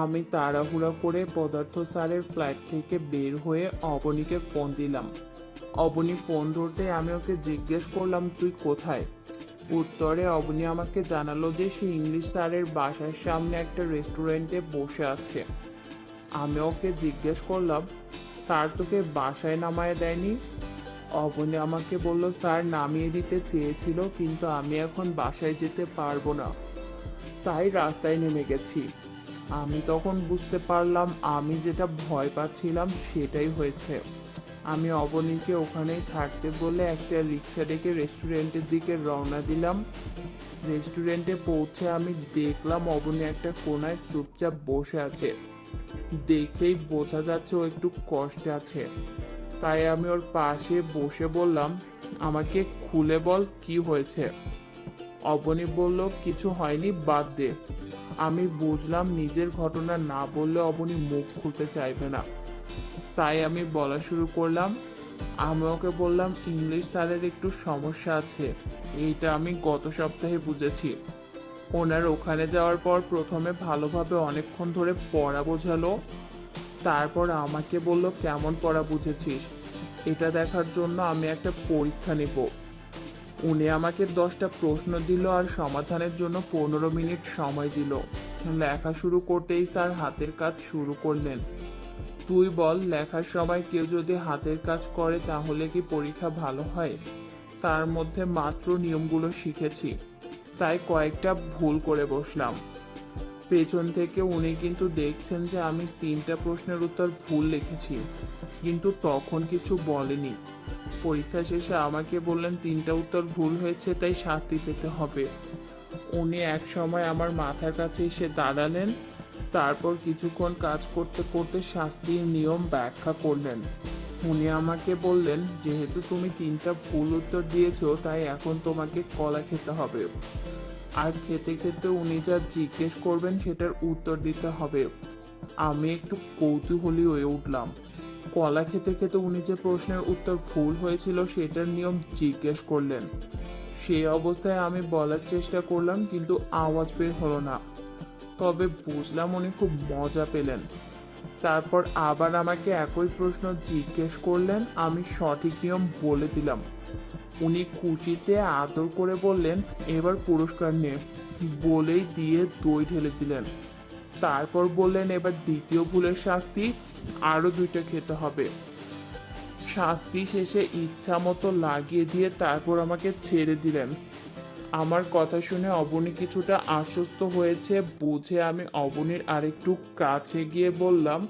আমি তাড়াহুড়া করে পদার্থ স্যারের ফ্ল্যাট থেকে বের হয়ে অবনীকে ফোন দিলাম। অবনী ফোন ধরতে আমি ওকে জিজ্ঞেস করলাম, তুই কোথায়? উত্তরে অবনী আমাকে জানালো যে সে ইংলিশ স্যারের বাসার সামনে একটা রেস্টুরেন্টে বসে আছে। আমি ওকে জিজ্ঞেস করলাম, স্যার তোকে বাসায় নামায় দেয়নি? অবনী আমাকে বলল, স্যার নামিয়ে দিতে চেয়েছিল, কিন্তু আমি এখন বাসায় যেতে পারবো না, তাই রাস্তায় নেমে গেছি। আমি তখন বুঝতে পারলাম আমি যেটা ভয় পাচ্ছিলাম সেটাই হয়েছে। আমি অবনীকে ওখানেই থাকতে বলে একটা রিক্সা ডেকে রেস্টুরেন্টের দিকে রওনা দিলাম। রেস্টুরেন্টে পৌঁছে আমি দেখলাম অবনী একটা কোনায় চুপচাপ বসে আছে। দেখেই বোঝা যাচ্ছে ও একটু কষ্টে আছে। তাই আমি ওর পাশে বসে বললাম, আমাকে খুলে বল কি হয়েছে। অবনী বলল, কিছু হয়নি, বাদ দে। আমি বুঝলাম নিজের ঘটনা না বললে অবনী মুখ খুলতে চাইবে না। তাই আমি বলা শুরু করলাম। আমি ওকে বললাম, ইংলিশ স্যারের একটু সমস্যা আছে, এইটা আমি গত সপ্তাহে বুঝেছি। ওনার ওখানে যাওয়ার পর প্রথমে ভালোভাবে অনেকক্ষণ ধরে পড়া বোঝালো, তারপর আমাকে বলল, কেমন পড়া বুঝেছিস, এটা দেখার জন্য আমি একটা পরীক্ষা নেব। উনি আমাকে 10টা প্রশ্ন দিল আর সমাধানের জন্য 15 মিনিট সময় দিল। লেখা শুরু করতেই স্যার হাতের কাজ শুরু করলেন। তুই বল, লেখার সময় কেউ যদি হাতের কাজ করে তাহলে কি পরীক্ষা ভালো হয়? তার মধ্যে মাত্র নিয়মগুলো শিখেছি, তাই কয়েকটা ভুল করে বসলাম। পেছন থেকে উনি কিন্তু দেখছেন যে আমি 3টা প্রশ্নের উত্তর ভুল লিখেছি, কিন্তু তখন কিছু বলেনি। পরীক্ষা শেষে আমাকে বললেন 3টা উত্তর ভুল হয়েছে, তাই শাস্তি পেতে হবে। উনি এক সময় আমার মাথার কাছে এসে দাঁড়ালেন, তারপর কিছুক্ষণ কাজ করতে করতে শাস্তির নিয়ম ব্যাখ্যা করলেন। উনি আমাকে বললেন, যেহেতু তুমি 3টা ভুল উত্তর দিয়েছো, তাই এখন তোমাকে কলা খেতে হবে। আর খেতে খেতে উনি যা জিজ্ঞেস করবেন সেটার উত্তর দিতে হবে। আমি একটু কৌতূহলী হয়ে উঠলাম। কলা খেতে খেতে উনি যে প্রশ্নের উত্তর ভুল হয়েছিল সেটার নিয়ম জিজ্ঞেস করলেন। সেই অবস্থায় আমি বলার চেষ্টা করলাম, কিন্তু আওয়াজ বের হলো না। তবে বুঝলাম উনি খুব মজা পেলেন। তারপর আবার আমাকে একই প্রশ্ন জিজ্ঞেস করলেন, আমি সঠিক নিয়ম বলে দিলাম। উনি খুশিতে আদর করে বললেন, এবার পুরস্কার নে, বলেই দিয়ে দই ঢেলে দিলেন। তারপর বললেন, এবার দ্বিতীয় ভুলের শাস্তি, আরো 2টা খেতে হবে। শাস্তি শেষে ইচ্ছা মতো লাগিয়ে দিয়ে তারপর আমাকে ছেড়ে দিলেন। আমার কথা শুনে অবনী কিছুটা আশ্বস্ত হয়েছে বুঝে আমি অবনীর আরেকটু কাছে গিয়ে বললাম,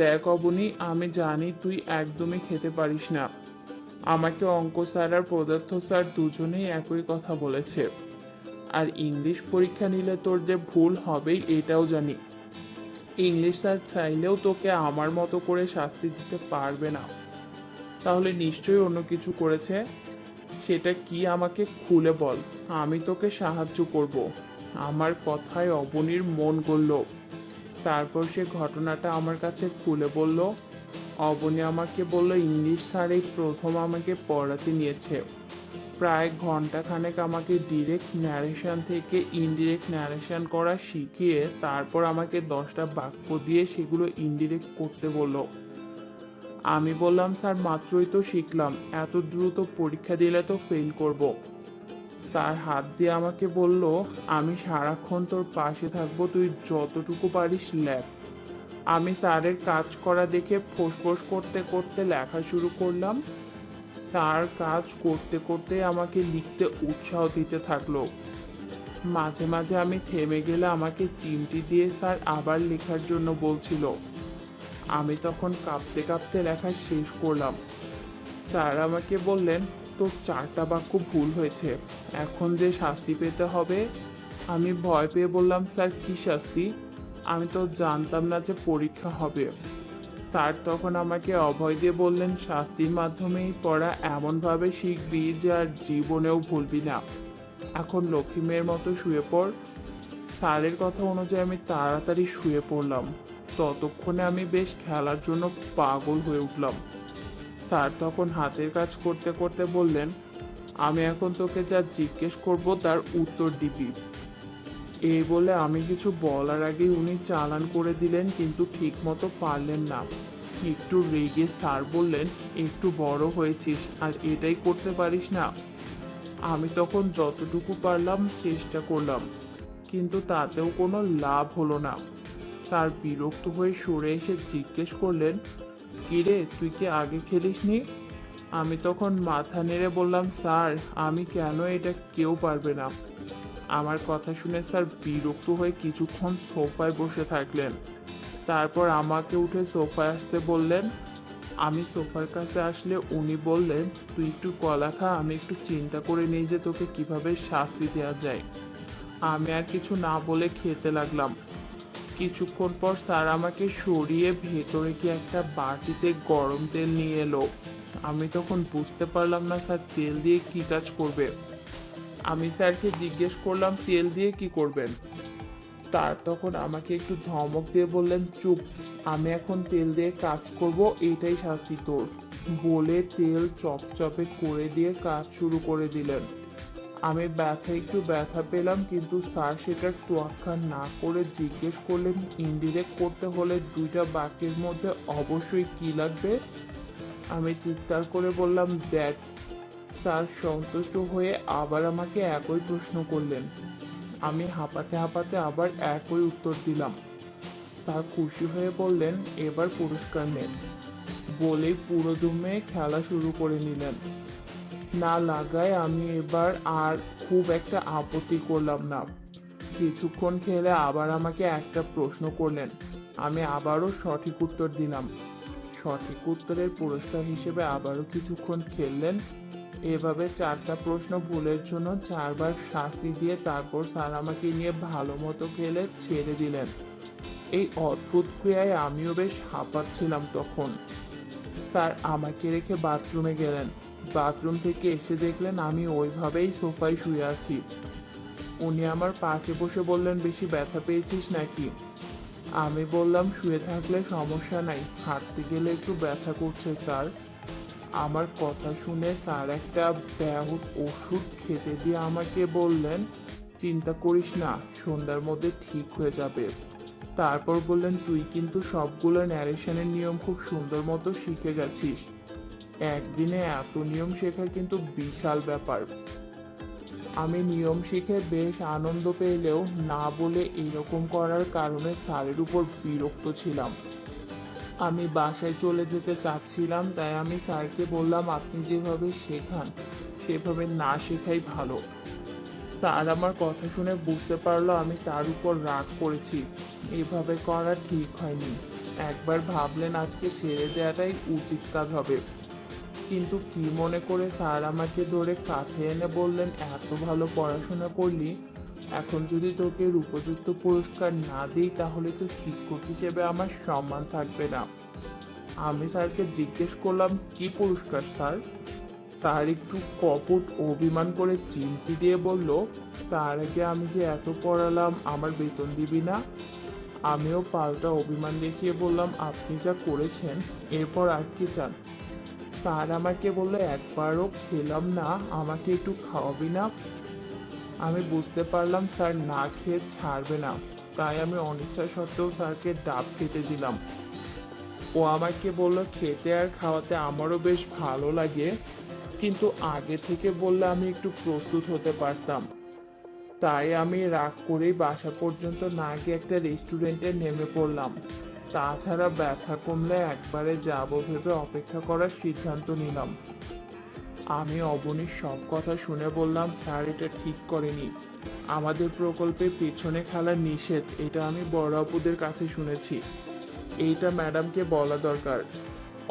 দেখ অবনী, আমি জানি তুই একদমই খেতে পারিস না। আমাকে অঙ্ক স্যার আর পদার্থ স্যার দুজনেই একই কথা বলেছে। আর ইংলিশ পরীক্ষা নিলে তোর যে ভুল হবেই এটাও জানি। ইংলিশ স্যার চাইলেও তোকে আমার মতো করে শাস্তি দিতে পারবে না। তাহলে নিশ্চয়ই অন্য কিছু করেছে, সেটা কি আমাকে খুলে বল, আমি তোকে সাহায্য করব। আমার কথায় অবনীর মন গলল। তারপর সে ঘটনাটা আমার কাছে খুলে বলল। অবনী আমাকে বলল, ইংলিশ স্যার এই প্রথম আমাকে পড়াতে নিয়েছে। প্রায় ঘন্টাখানেক আমাকে ডিরেক্ট ন্যারেশন থেকে ইনডিরেক্ট ন্যারেশন করা শিখিয়ে তারপর আমাকে 10টা বাক্য দিয়ে সেগুলো ইনডিরেক্ট করতে বলল। আমি বললাম, স্যার মাত্রই তো শিখলাম, এত দ্রুত পরীক্ষা দিলে তো ফেল করব। স্যার হাত দিয়ে আমাকে বলল, আমি সারাক্ষণ তোর পাশে থাকবো, তুই যতটুকু পারিস লেখ। আমি স্যারের কাজ করা দেখে ফোঁস করতে করতে লেখা শুরু করলাম। স্যার কাজ করতে করতে আমাকে লিখতে উৎসাহ দিতে থাকলো। মাঝে মাঝে আমি থেমে গেলে আমাকে চিমটি দিয়ে স্যার আবার লেখার জন্য বলছিল। আমি তখন কাঁপতে কাঁপতে লেখা শেষ করলাম। স্যার আমাকে বললেন, তোর 4টা বাক্য ভুল হয়েছে, এখন যে শাস্তি পেতে হবে। আমি ভয় পেয়ে বললাম, স্যার কি শাস্তি? আমি তো জানতাম না যে পরীক্ষা হবে। স্যার তখন আমাকে অভয় দিয়ে বললেন, শাস্তির মাধ্যমেই পড়া এমনভাবে শিখবি যে আর জীবনেও ভুলবি না। এখন লক্ষ্মী মেয়ের মতো শুয়ে পড়। স্যারের কথা অনুযায়ী আমি তাড়াতাড়ি শুয়ে পড়লাম। ততক্ষণে আমি বেশ খেলার জন্য পাগল হয়ে উঠলাম। স্যার তখন হাতের কাজ করতে করতে বললেন, আমি এখন তোকে যা জিজ্ঞেস করব তার উত্তর দিবি। এই বলে আমি কিছু বলার আগেই উনি চালান করে দিলেন, কিন্তু ঠিক মতো পারলেন না। একটু রেগে স্যার বললেন, একটু বড় হয়েছিস আর এটাই করতে পারিস না। আমি তখন যতটুকু পারলাম চেষ্টা করলাম, কিন্তু তাতেও কোনো লাভ হলো না। স্যার বিরক্ত হয়ে সরে এসে জিজ্ঞেস করলেন, কিরে তুই কি আগে খেলিসনি? আমি তখন মাথা নেড়ে বললাম, স্যার আমি কেন, এটা কেউ পারবে না। আমার কথা শুনে স্যার বিরক্ত হয়ে কিছুক্ষণ সোফায় বসে থাকলেন। তারপর আমাকে উঠে সোফায় আসতে বললেন। আমি সোফার কাছে আসলে উনি বললেন, তুই একটু কলা খা, আমি একটু চিন্তা করে নিই যে তোকে কিভাবে শাস্তি দেওয়া যায়। আমি আর কিছু না বলে খেতে লাগলাম। কিছুক্ষণ পর স্যার আমাকে সরিয়ে ভেতরে কি একটা বাটিতে গরম তেল নিয়ে এলো। আমি তখন বুঝতে পারলাম না স্যার তেল দিয়ে কি কাজ করবে। আমি স্যারকে জিজ্ঞেস করলাম, তেল দিয়ে কি করবেন? স্যার তখন আমাকে একটু ধমক দিয়ে বললেন, চুপ, আমি এখন তেল দিয়ে কাজ করব, এটাই শাস্তি তোর। বলে তেল চপচপে করে দিয়ে কাজ শুরু করে দিলেন। আমি একটু ব্যথা পেলাম, কিন্তু স্যার সেটার তোয়াক্কা না করে জিজ্ঞেস করলেন, ইনডিরেক্ট করতে হলে দুইটা বাক্যের মধ্যে অবশ্যই কি লাগবে? আমি চিৎকার করে বললাম, দ্যাট। স্যার সন্তুষ্ট হয়ে আবার আমাকে একই প্রশ্ন করলেন। আমি হাঁপাতে হাঁপাতে আবার একই উত্তর দিলাম। স্যার খুশি হয়ে বললেন, এবার পুরস্কার নেন। বলেই পুরো দমে খেলা শুরু করে নিলেন। না লাগায় আমি এবার আর খুব একটা আপত্তি করলাম না। কিছুক্ষণ খেলে আবার আমাকে একটা প্রশ্ন করলেন। আমি আবারও সঠিক উত্তর দিলাম। সঠিক উত্তরের পুরস্কার হিসেবে আবারও কিছুক্ষণ খেললেন। এভাবে 4টা প্রশ্ন ভুলের জন্য 4বার শাস্তি দিয়ে তারপর স্যার আমাকে নিয়ে ভালো মতো খেলে ছেড়ে দিলেন। এই অদ্ভুত ক্রিয়ায় আমিও বেশ হাঁপাচ্ছিলাম তখন। স্যার আমাকে রেখে বাথরুমে গেলেন। বাথরুম থেকে এসে দেখলেন আমি ওইভাবেই সোফায় শুয়ে আছি। উনি আমার পাশে বসে বললেন, বেশি ব্যথা পেয়েছিস নাকি? আমি বললাম, শুয়ে থাকলে সমস্যা নাই, হাঁটতে গেলে একটু ব্যথা করছে স্যার। আমার কথা শুনে স্যার একটা ব্যাহত ওষুধ খেতে দিয়ে আমাকে বললেন, চিন্তা করিস না, সন্ধ্যার মধ্যে ঠিক হয়ে যাবে। তারপর বললেন, তুই কিন্তু সবগুলো ন্যারেশনের নিয়ম খুব সুন্দর মতো শিখে গেছিস। একদিনে এত নিয়ম শেখা কিন্তু বিশাল ব্যাপার। আমি নিয়ম শিখে বেশ আনন্দ পেলেও না বলে এরকম করার কারণে স্যারের উপর বিরক্ত ছিলাম। আমি বাসায় চলে যেতে চাচ্ছিলাম, তাই আমি স্যারকে বললাম, আপনি যেভাবে শেখান সেভাবে না শেখাই ভালো। স্যার আমার কথা শুনে বুঝতে পারলো আমি তার উপর রাগ করেছি। এভাবে করা ঠিক হয়নি। একবার ভাবলেন আজকে ছেড়ে দেওয়াটাই উচিত কাজ হবে। কিন্তু কি মনে করে স্যার আমাকে ধরে কাছে এনে বললেন, এত ভালো পড়াশোনা করলি, এখন যদি তোকে এর উপযুক্ত পুরস্কার না দিই তাহলে তো শিক্ষক হিসেবে আমার সম্মান থাকবে না। আমি স্যারকে জিজ্ঞেস করলাম, কি পুরস্কার স্যার? স্যার একটু কপট অভিমান করে চিমটি দিয়ে বলল, তার আগে আমি যে এত পড়ালাম, আমার বেতন দিবি না? আমিও পাল্টা অভিমান দেখিয়ে বললাম, আপনি যা করেছেন এরপর আর কি চান? স্যার আমাকে বলল, একবারও খেলাম না, আমাকে একটু খাওয়াবি না? আমি বুঝতে পারলাম স্যার না খেয়ে ছাড়বে না, তাই আমি অনিচ্ছা সত্ত্বেও স্যারকে ডাব খেতে দিলাম। ও আমাকে বলল, খেতে আর খাওয়াতে আমারও বেশ ভালো লাগে, কিন্তু আগে থেকে বললে আমি একটু প্রস্তুত হতে পারতাম। তাই আমি রাগ করেই বাসা পর্যন্ত না গিয়ে একটা রেস্টুরেন্টে নেমে পড়লাম। তাছাড়া ব্যথা কমলে একবারে যাব ভেবে অপেক্ষা করার সিদ্ধান্ত নিলাম। আমি অবনীর সব কথা শুনে বললাম, স্যার এটা ঠিক করেনি, আমাদের প্রকল্পে পেছনে খেলা নিষেধ, এটা আমি বড় আপুদের কাছে শুনেছি, এইটা ম্যাডামকে বলা দরকার।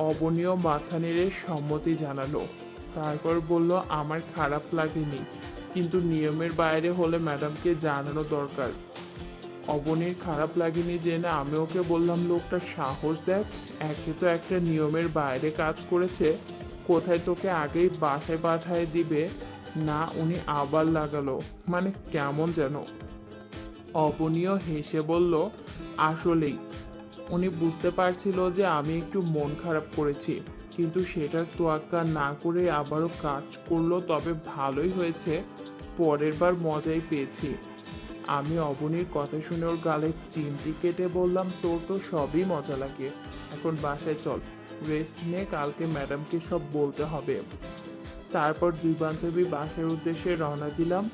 অবনীও মাথা নেড়ে সম্মতি জানালো। তারপর বলল, আমার খারাপ লাগেনি, কিন্তু নিয়মের বাইরে হলে ম্যাডামকে জানানো দরকার। অবনীর খারাপ লাগেনি জেনে আমি ওকে বললাম, লোকটা সাহস দেখ, একে তো একটা নিয়মের বাইরে কাজ করেছে, কোথায় তোকে আগেই বাসায় পাঠায় দিবে না, উনি আবার লাগালো, মানে কেমন যেন। অবনীও হেসে বলল, আসলেই উনি বুঝতে পারছিল যে আমি একটু মন খারাপ করেছি, কিন্তু সেটার তোয়াক্কা না করে আবারও কাজ করলো, তবে ভালোই হয়েছে, পরের বার মজাই পেয়েছি। আমি অবনীর কথা শুনে ওর গালে চিমটি কেটে বললাম, তোর তো সবই মজা লাগে, এখন বাসায় চল, রেস্ট নে, কালকে ম্যাডামকে সব বলতে হবে। তারপর দুই বান্ধবী বাসার উদ্দেশ্যে রওনা দিলাম।